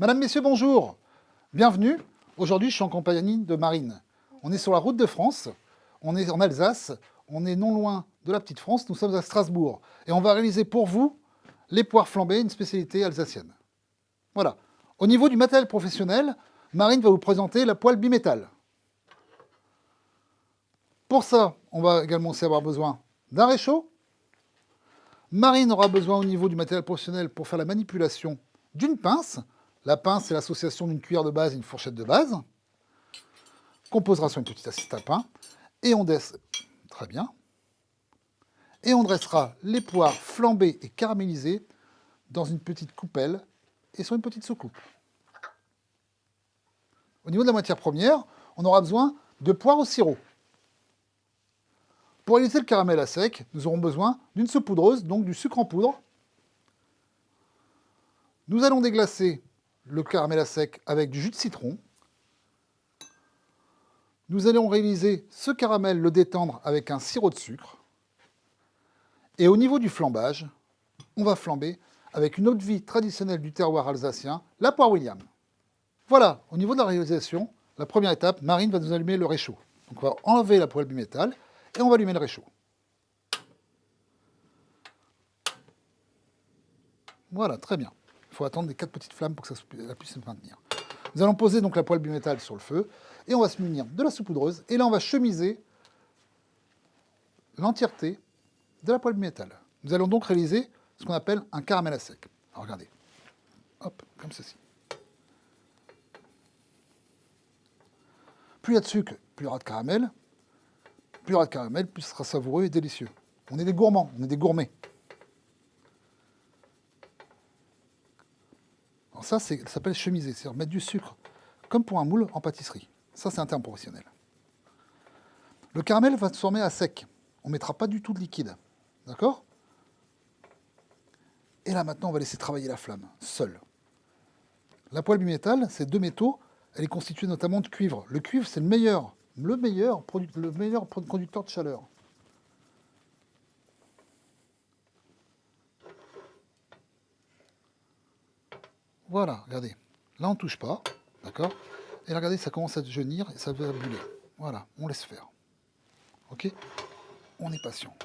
Madame, Messieurs, bonjour. Bienvenue. Aujourd'hui, je suis en compagnie de Marine. On est sur la route de France, on est en Alsace, on est non loin de la petite France, nous sommes à Strasbourg. Et on va réaliser pour vous les poires flambées, une spécialité alsacienne. Voilà. Au niveau du matériel professionnel, Marine va vous présenter la poêle bimétal. Pour ça, on va également aussi avoir besoin d'un réchaud. Marine aura besoin au niveau du matériel professionnel pour faire la manipulation d'une pince. La pince, c'est l'association d'une cuillère de base et une fourchette de base, qu'on posera sur une petite assise à pain. Et on très bien. Et on dressera les poires flambées et caramélisées dans une petite coupelle et sur une petite soucoupe. Au niveau de la matière première, on aura besoin de poires au sirop. Pour réaliser le caramel à sec, nous aurons besoin d'une saupoudreuse, donc du sucre en poudre. Nous allons déglacer le caramel à sec avec du jus de citron. Nous allons réaliser ce caramel, le détendre avec un sirop de sucre. Et au niveau du flambage, on va flamber avec une eau de vie traditionnelle du terroir alsacien, la poire William. Voilà, au niveau de la réalisation, la première étape, Marine va nous allumer le réchaud. Donc on va enlever la poêle bimétal et on va allumer le réchaud. Voilà, très bien. Il faut attendre les 4 petites flammes pour que ça puisse se maintenir. Nous allons poser donc la poêle bimétal sur le feu et on va se munir de la saupoudreuse. Et là, on va chemiser l'entièreté de la poêle bimétal. Nous allons donc réaliser ce qu'on appelle un caramel à sec. Alors regardez, hop, comme ceci. Plus il y a de sucre, plus il y aura de caramel. Plus il y aura de caramel, plus ce sera savoureux et délicieux. On est des gourmands, on est des gourmets. Alors ça s'appelle chemiser, c'est-à-dire mettre du sucre, comme pour un moule en pâtisserie. Ça, c'est un terme professionnel. Le caramel va se former à sec. On ne mettra pas du tout de liquide. D'accord? Et là, maintenant, on va laisser travailler la flamme, seule. La poêle bimétal, c'est 2 métaux. Elle est constituée notamment de cuivre. Le cuivre, c'est le meilleur conducteur de chaleur. Voilà, regardez. Là, on ne touche pas, d'accord? Et là, regardez, ça commence à jaunir et ça va brûler. Voilà, on laisse faire. Ok? On est patient.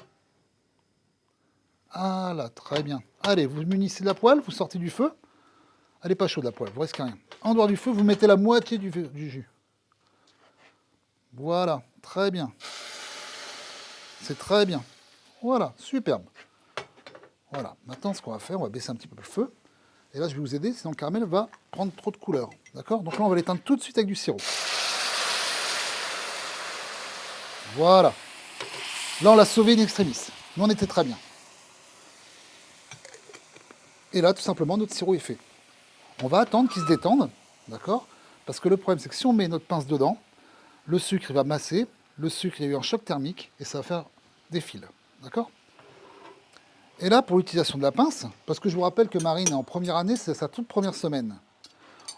Ah là, très bien. Allez, vous munissez de la poêle, vous sortez du feu. Elle n'est pas chaude la poêle, vous risquez rien. En dehors du feu, vous mettez la moitié du jus. Voilà, très bien. C'est très bien. Voilà, superbe. Voilà, maintenant ce qu'on va faire, on va baisser un petit peu le feu. Et là, je vais vous aider, sinon le caramel va prendre trop de couleur. D'accord? Donc là, on va l'éteindre tout de suite avec du sirop. Voilà. Là, on l'a sauvé in extremis. Nous, on était très bien. Et là, tout simplement, notre sirop est fait. On va attendre qu'il se détende, d'accord? Parce que le problème, c'est que si on met notre pince dedans, le sucre il va masser, le sucre il y a eu un choc thermique et ça va faire des fils, d'accord? Et là, pour l'utilisation de la pince, parce que je vous rappelle que Marine est en première année, c'est sa toute première semaine.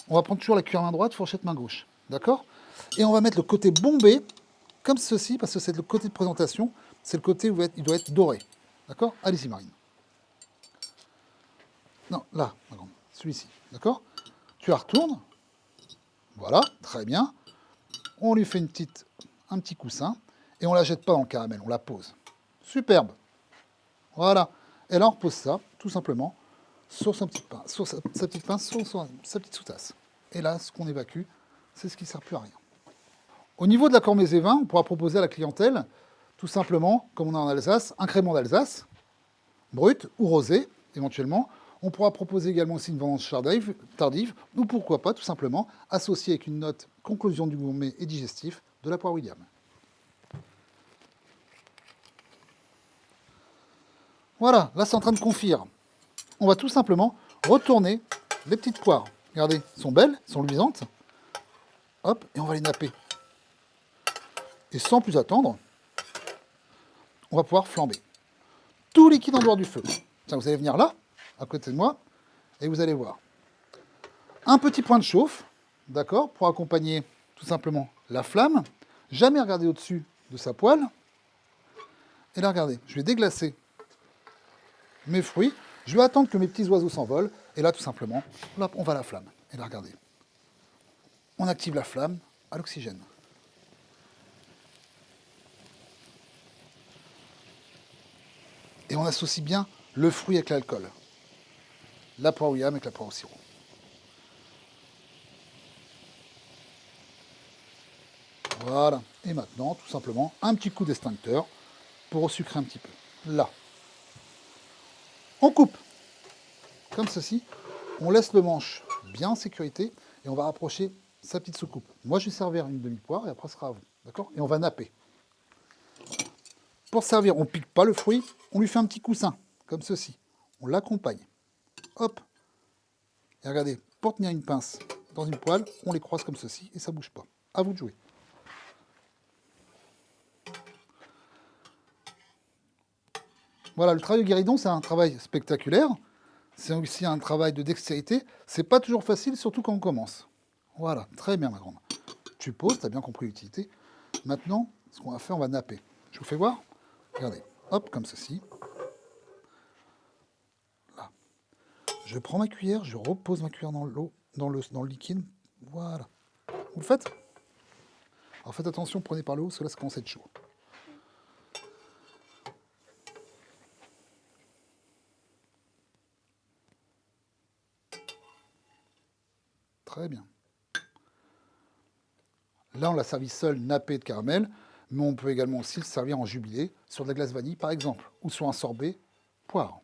On va prendre toujours la cuillère main droite, fourchette main gauche, d'accord? Et on va mettre le côté bombé, comme ceci, parce que c'est le côté de présentation, c'est le côté où il doit être doré, d'accord? Allez-y Marine. Non, là, celui-ci, d'accord? Tu la retournes, voilà, très bien. On lui fait un petit coussin, et on ne la jette pas dans le caramel, on la pose. Superbe. Voilà. Et là, on repose ça, tout simplement, sur sa petite pince, sur sa petite pince, sur sa petite sous-tasse. Et là, ce qu'on évacue, c'est ce qui ne sert plus à rien. Au niveau de la Cormets vin, on pourra proposer à la clientèle, tout simplement, comme on a en Alsace, un crément d'Alsace, brut ou rosé, éventuellement. On pourra proposer également aussi une vendange tardive, ou pourquoi pas, tout simplement, associer avec une note conclusion du gourmet et digestif de la poire William. Voilà, là c'est en train de confire. On va tout simplement retourner les petites poires. Regardez, elles sont belles, elles sont luisantes. Hop, et on va les napper. Et sans plus attendre, on va pouvoir flamber. Tout liquide en dehors du feu. Tiens, vous allez venir là, à côté de moi, et vous allez voir. Un petit point de chauffe, d'accord, pour accompagner tout simplement la flamme. Jamais regarder au-dessus de sa poêle. Et là, regardez, je vais déglacer mes fruits. Je vais attendre que mes petits oiseaux s'envolent. Et là, tout simplement, là, on va à la flamme. Et là, regardez. On active la flamme à l'oxygène. Et on associe bien le fruit avec l'alcool. La poire William avec la poire au sirop. Voilà. Et maintenant, tout simplement, un petit coup d'extincteur pour resucrer un petit peu. Là. On coupe. Comme ceci. On laisse le manche bien en sécurité et on va rapprocher sa petite soucoupe. Moi, je vais servir une demi-poire et après, ce sera à vous. D'accord? Et on va napper. Pour servir, on ne pique pas le fruit, on lui fait un petit coussin, comme ceci. On l'accompagne. Hop. Et regardez, pour tenir une pince dans une poêle, on les croise comme ceci et ça ne bouge pas. À vous de jouer. Voilà, le travail de guéridon, c'est un travail spectaculaire. C'est aussi un travail de dextérité. C'est pas toujours facile, surtout quand on commence. Voilà, très bien, ma grande. Tu poses, tu as bien compris l'utilité. Maintenant, ce qu'on va faire, on va napper. Je vous fais voir. Regardez, hop, comme ceci. Là. Je prends ma cuillère, je repose ma cuillère dans l'eau, dans le liquide. Voilà. Vous le faites? Alors faites attention, prenez par le haut, parce que là, ça commence à être chaud. Très bien. Là, on l'a servi seul, nappé de caramel, mais on peut également aussi le servir en jubilé, sur de la glace vanille, par exemple, ou sur un sorbet poire.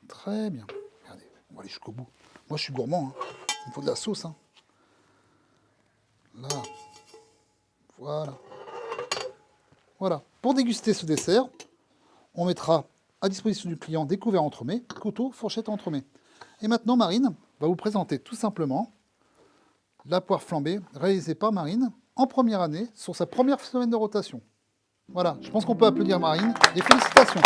Très bien. Regardez, on va aller jusqu'au bout. Moi, je suis gourmand. Hein. Il me faut de la sauce. Hein. Là. Voilà. Voilà. Pour déguster ce dessert, on mettra à disposition du client des couverts entremets, couteau, fourchette entremets. Et maintenant, Marine va vous présenter tout simplement la poire flambée réalisée par Marine en première année sur sa première semaine de rotation. Voilà, je pense qu'on peut applaudir Marine et félicitations.